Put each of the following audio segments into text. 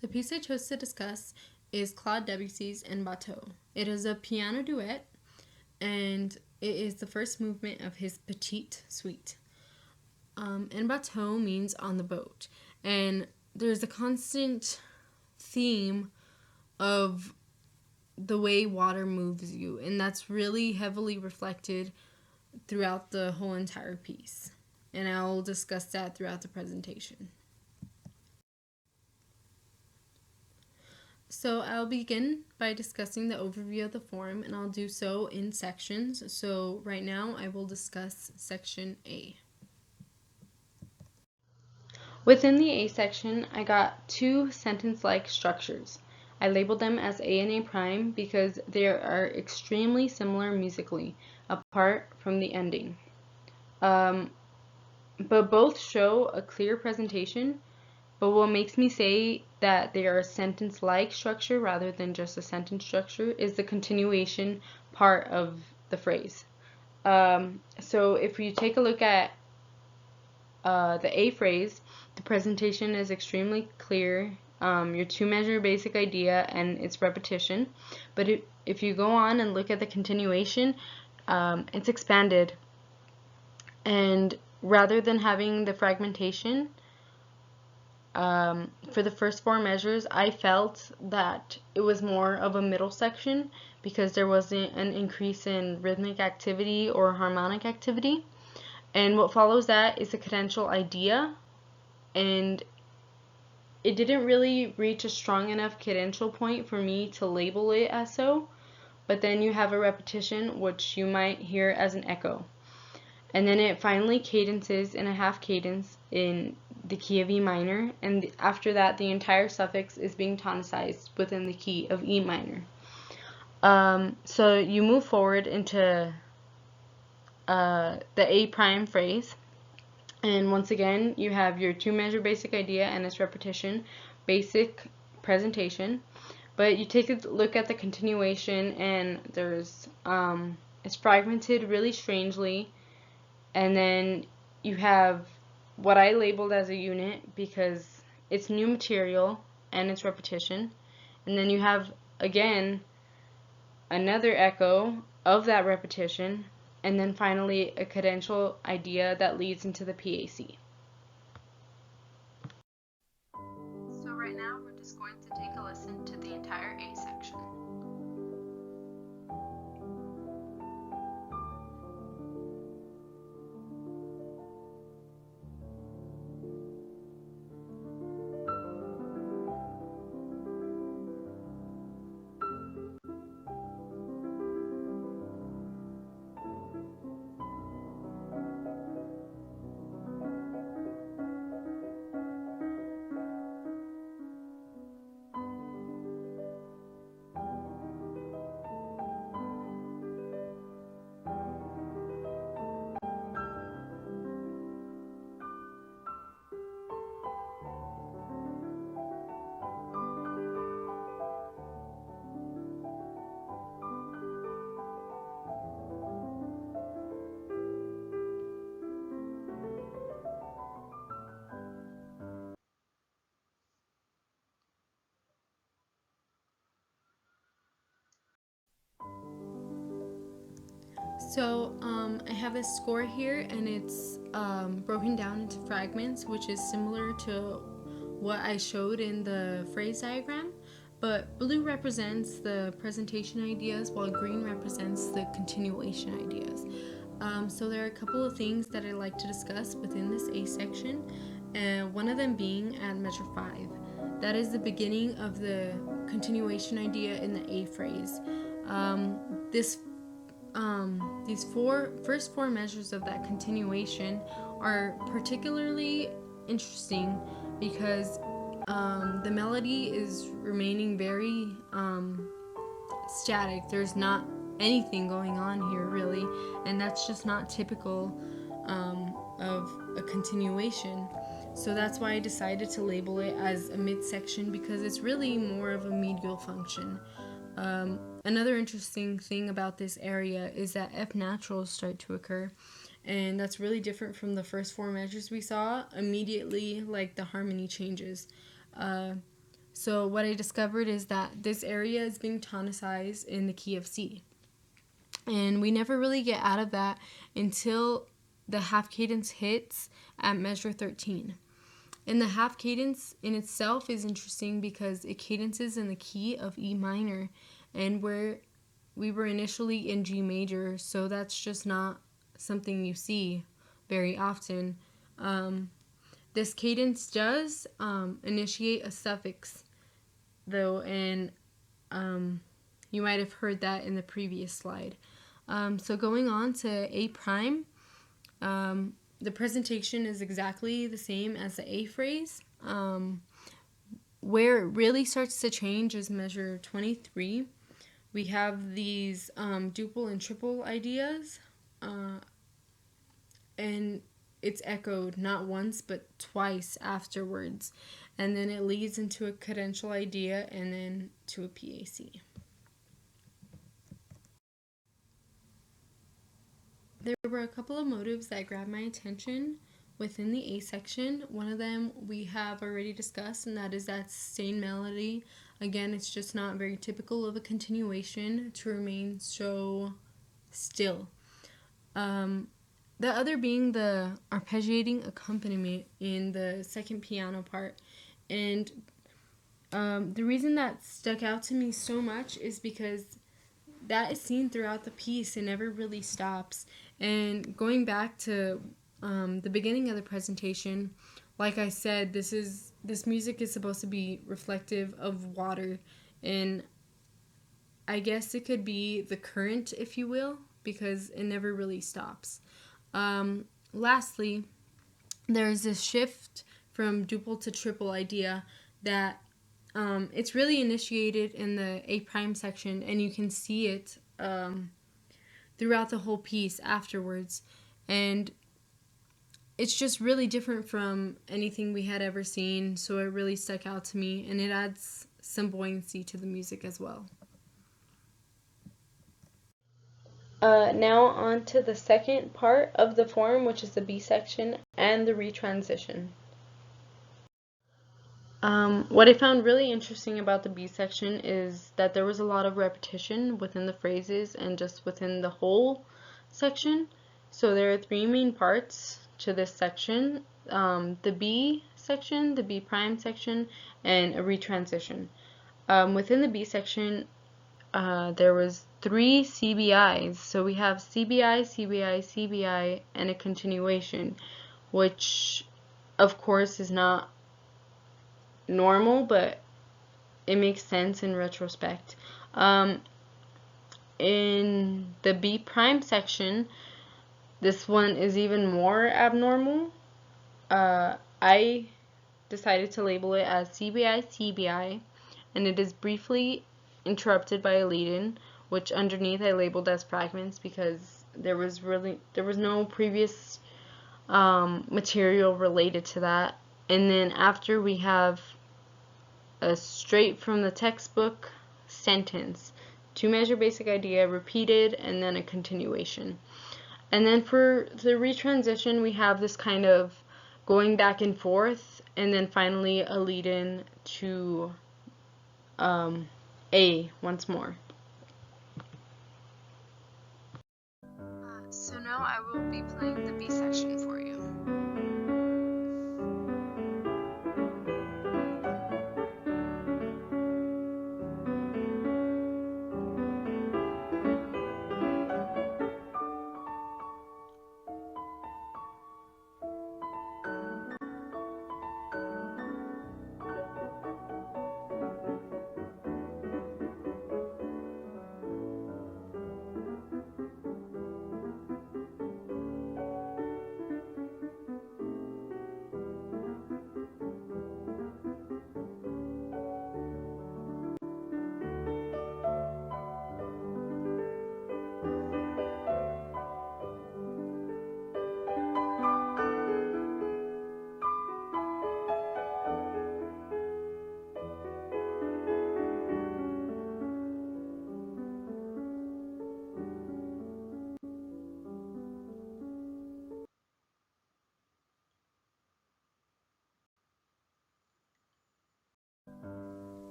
The piece I chose to discuss is Claude Debussy's in Bateau. It is a piano duet, and it is the first movement of his Petite Suite. En bateau means on the boat, and there's a constant theme of the way water moves you, and that's really heavily reflected throughout the whole entire piece. And I'll discuss that throughout the presentation. So I'll begin by discussing the overview of the form, and I'll do so in sections. So right now I will discuss section A. Within the A section, I got two sentence-like structures. I labeled them as A and A prime because they are extremely similar musically, apart from the ending. But both show a clear presentation. But what makes me say that they are a sentence-like structure rather than just a sentence structure is the continuation part of the phrase. So if you take a look at the A phrase, the presentation is extremely clear. Your two-measure basic idea and its repetition. But if you go on and look at the continuation, it's expanded. And rather than having the fragmentation, for the first four measures, I felt that it was more of a middle section because there wasn't an increase in rhythmic activity or harmonic activity. And what follows that is a cadential idea, and it didn't really reach a strong enough cadential point for me to label it as so, but then you have a repetition, which you might hear as an echo. And then it finally cadences in a half cadence in the key of E minor, and after that the entire suffix is being tonicized within the key of E minor. So you move forward into the A prime phrase, and once again you have your two-measure basic idea and its repetition, basic presentation. But you take a look at the continuation, and there's it's fragmented really strangely. And then you have what I labeled as a unit because it's new material and it's repetition. And then you have, again, another echo of that repetition. And then finally, a cadential idea that leads into the PAC. So right now, we're just going to take a listen to the entire A section. So I have a score here, and it's broken down into fragments, which is similar to what I showed in the phrase diagram. But blue represents the presentation ideas, while green represents the continuation ideas. So there are a couple of things that I like to discuss within this A section, and one of them being at measure 5. That is the beginning of the continuation idea in the A phrase. These first four measures of that continuation are particularly interesting because the melody is remaining very static. There's not anything going on here really, and that's just not typical of a continuation. So that's why I decided to label it as a midsection, because it's really more of a medial function. Another interesting thing about this area is that F naturals start to occur, and that's really different from the first four measures we saw. Immediately, like, the harmony changes. So what I discovered is that this area is being tonicized in the key of C. And we never really get out of that until the half cadence hits at measure 13. And the half cadence in itself is interesting because it cadences in the key of E minor, and we were initially in G major, so that's just not something you see very often. This cadence does initiate a suffix, though, and you might have heard that in the previous slide. So going on to A prime, the presentation is exactly the same as the A phrase. Where it really starts to change is measure 23. We have these duple and triple ideas, and it's echoed not once but twice afterwards, and then it leads into a cadential idea and then to a PAC. There were a couple of motives that grabbed my attention within the A section. One of them we have already discussed, and that is that sustained melody. Again, it's just not very typical of a continuation to remain so still. The other being the arpeggiating accompaniment in the second piano part. And the reason that stuck out to me so much is because that is seen throughout the piece and never really stops. And going back to the beginning of the presentation, like I said, this music is supposed to be reflective of water, and I guess it could be the current, if you will, because it never really stops. Lastly, there's this shift from duple to triple idea that it's really initiated in the A prime section, and you can see it throughout the whole piece afterwards. And it's just really different from anything we had ever seen, so it really stuck out to me, and it adds some buoyancy to the music as well. Now on to the second part of the form, which is the B section and the retransition. What I found really interesting about the B section is that there was a lot of repetition within the phrases and just within the whole section. So there are three main parts to this section: the B section, the B prime section, and a retransition. Within the B section, there was 3 CBIs. So we have CBI, CBI, CBI, and a continuation, which of course is not normal, but it makes sense in retrospect. In the B prime section, this one is even more abnormal. I decided to label it as CBI, CBI, and it is briefly interrupted by a lead-in, which underneath I labeled as fragments because there was no previous material related to that. And then after we have a straight from the textbook sentence, 2-measure basic idea repeated, and then a continuation. And then for the retransition, we have this kind of going back and forth, and then finally a lead-in to A once more. So now I will be playing the B section for you.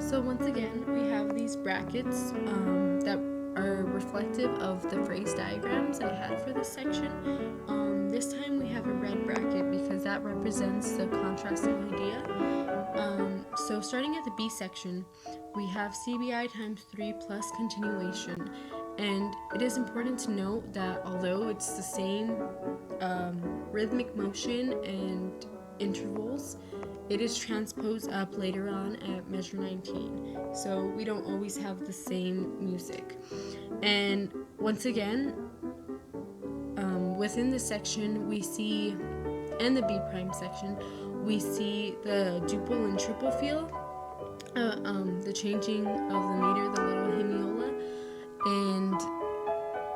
So once again, we have these brackets that are reflective of the phrase diagrams I had for this section. This time we have a red bracket because that represents the contrasting idea. So starting at the B section, we have CBI times 3 plus continuation. And it is important to note that although it's the same rhythmic motion and intervals, it is transposed up later on at measure 19. So we don't always have the same music. And once again, within this section, we see, and the B prime section, we see the duple and triple feel, the changing of the meter, the little hemiola, and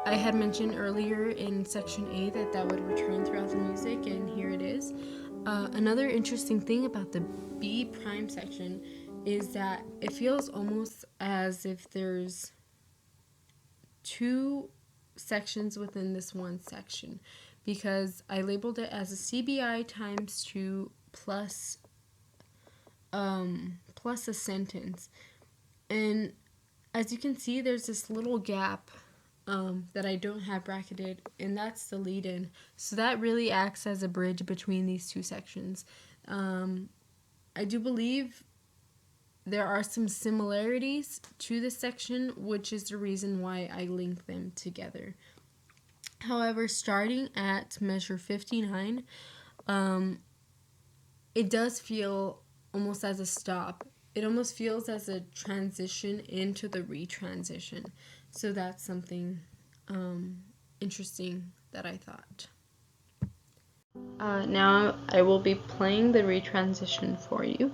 I had mentioned earlier in section A that would return throughout the music, and here it is. Another interesting thing about the B prime section is that it feels almost as if there's two sections within this one section, because I labeled it as a CBI times 2 plus a sentence. And as you can see, there's this little gap that I don't have bracketed, and that's the lead-in. So that really acts as a bridge between these two sections. I do believe there are some similarities to this section, which is the reason why I link them together. However, starting at measure 59, it does feel almost as a stop. It almost feels as a transition into the retransition. So that's something interesting that I thought. Now I will be playing the retransition for you.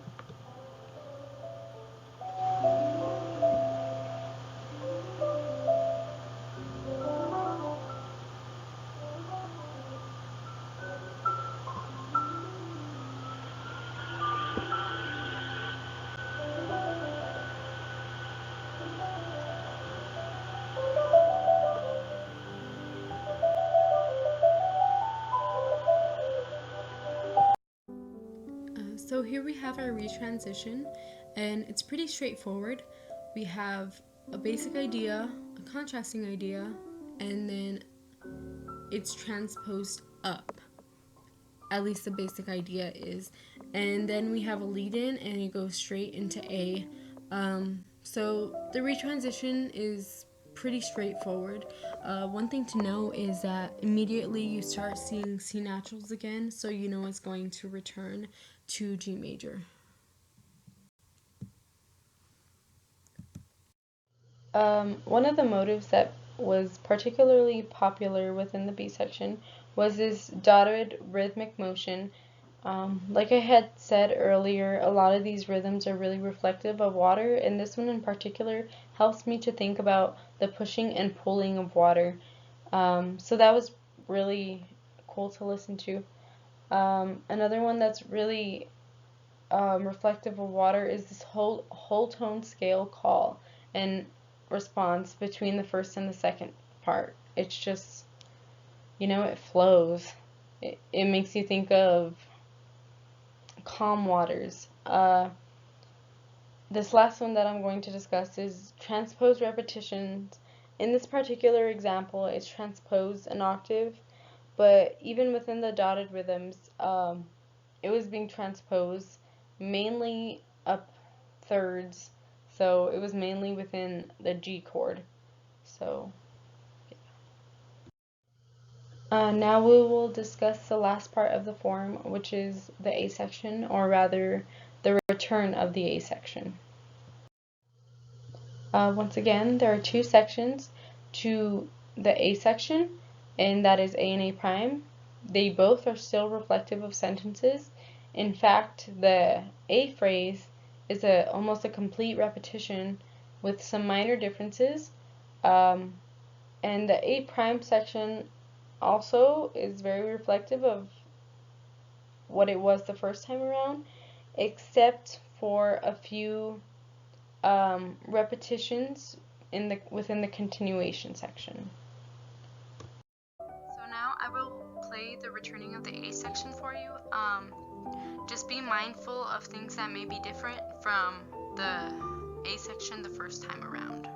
So here we have our retransition, and it's pretty straightforward. We have a basic idea, a contrasting idea, and then it's transposed up. At least the basic idea is. And then we have a lead-in, and it goes straight into A. So the retransition is pretty straightforward. One thing to know is that immediately you start seeing C naturals again, so you know it's going to return to G major. One of the motives that was particularly popular within the B section was this dotted rhythmic motion. Like I had said earlier, a lot of these rhythms are really reflective of water, and this one in particular helps me to think about the pushing and pulling of water. So that was really cool to listen to. Another one that's really reflective of water is this whole tone scale call and response between the first and the second part. It's just, it flows. It makes you think of calm waters. This last one that I'm going to discuss is transposed repetitions. In this particular example, it's transposed an octave, but even within the dotted rhythms, it was being transposed mainly up thirds, so it was mainly within the G chord. So now we will discuss the last part of the form, which is the A section, or rather the return of the A section. Once again, there are two sections to the A section, and that is A and A prime. They both are still reflective of sentences. In fact, the A phrase is almost a complete repetition with some minor differences. And the A prime section also is very reflective of what it was the first time around, except for a few repetitions within the continuation section. So now I will play the returning of the A section for you. Just be mindful of things that may be different from the A section the first time around.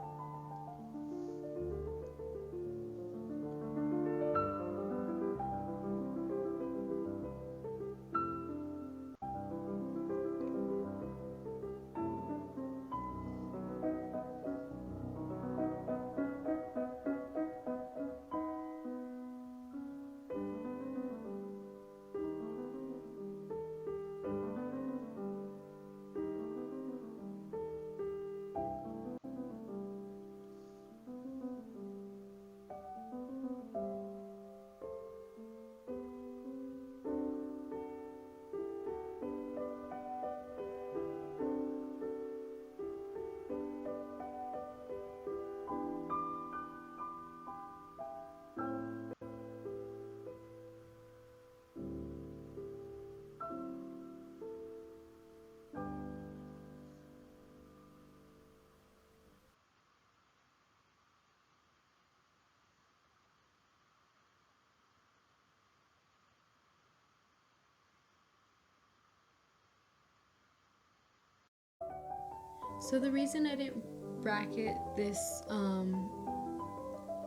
So the reason I didn't bracket this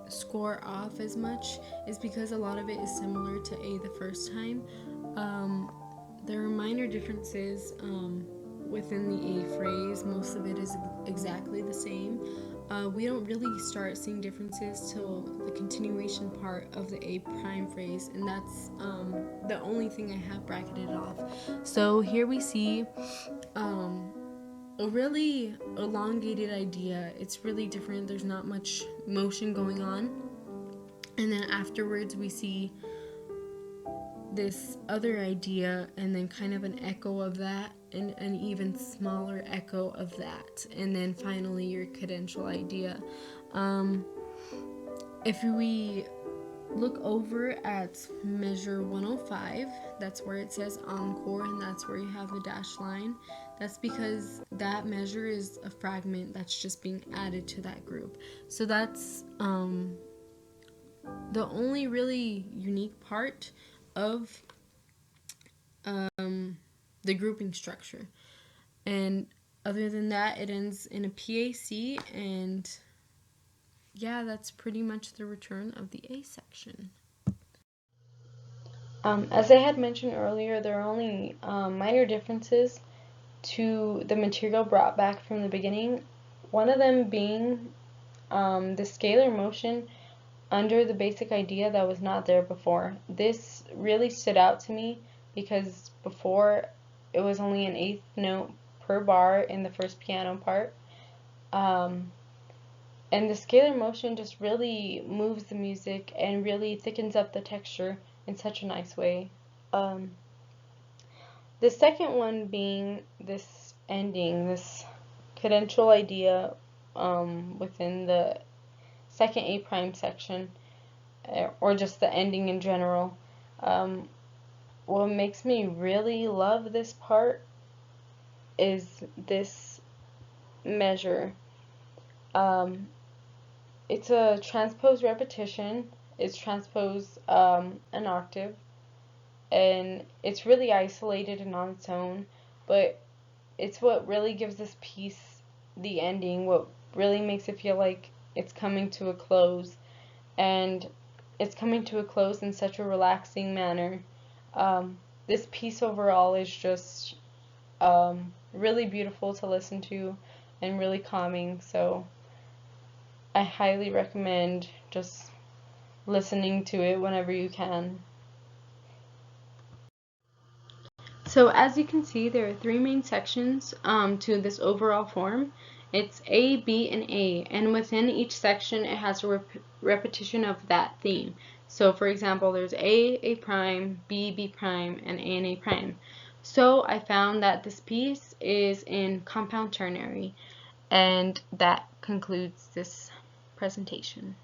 score off as much is because a lot of it is similar to A the first time. There are minor differences within the A phrase. Most of it is exactly the same. We don't really start seeing differences till the continuation part of the A prime phrase, and that's the only thing I have bracketed off. So here we see a really elongated idea. It's really different. There's not much motion going on. And then afterwards we see this other idea and then kind of an echo of that and an even smaller echo of that. And then finally your cadential idea. If we look over at measure 105, that's where it says encore, and that's where you have the dashed line. That's because that measure is a fragment that's just being added to that group. So that's the only really unique part of the grouping structure. And other than that, it ends in a PAC, and yeah, that's pretty much the return of the A section. As I had mentioned earlier, there are only minor differences to the material brought back from the beginning. One of them being the scalar motion under the basic idea that was not there before. This really stood out to me because before it was only an eighth note per bar in the first piano part. And the scalar motion just really moves the music and really thickens up the texture in such a nice way. The second one being this ending, this cadential idea within the second A prime section, or just the ending in general. What makes me really love this part is this measure. It's a transposed repetition. It's transposed an octave, and it's really isolated and on its own, but it's what really gives this piece the ending, what really makes it feel like it's coming to a close, and it's coming to a close in such a relaxing manner. This piece overall is just really beautiful to listen to and really calming, so I highly recommend just listening to it whenever you can. So as you can see, there are three main sections to this overall form. It's A, B, and A, and within each section it has a repetition of that theme. So for example, there's A, A prime, B, B prime, and A prime. So I found that this piece is in compound ternary, and that concludes this presentation.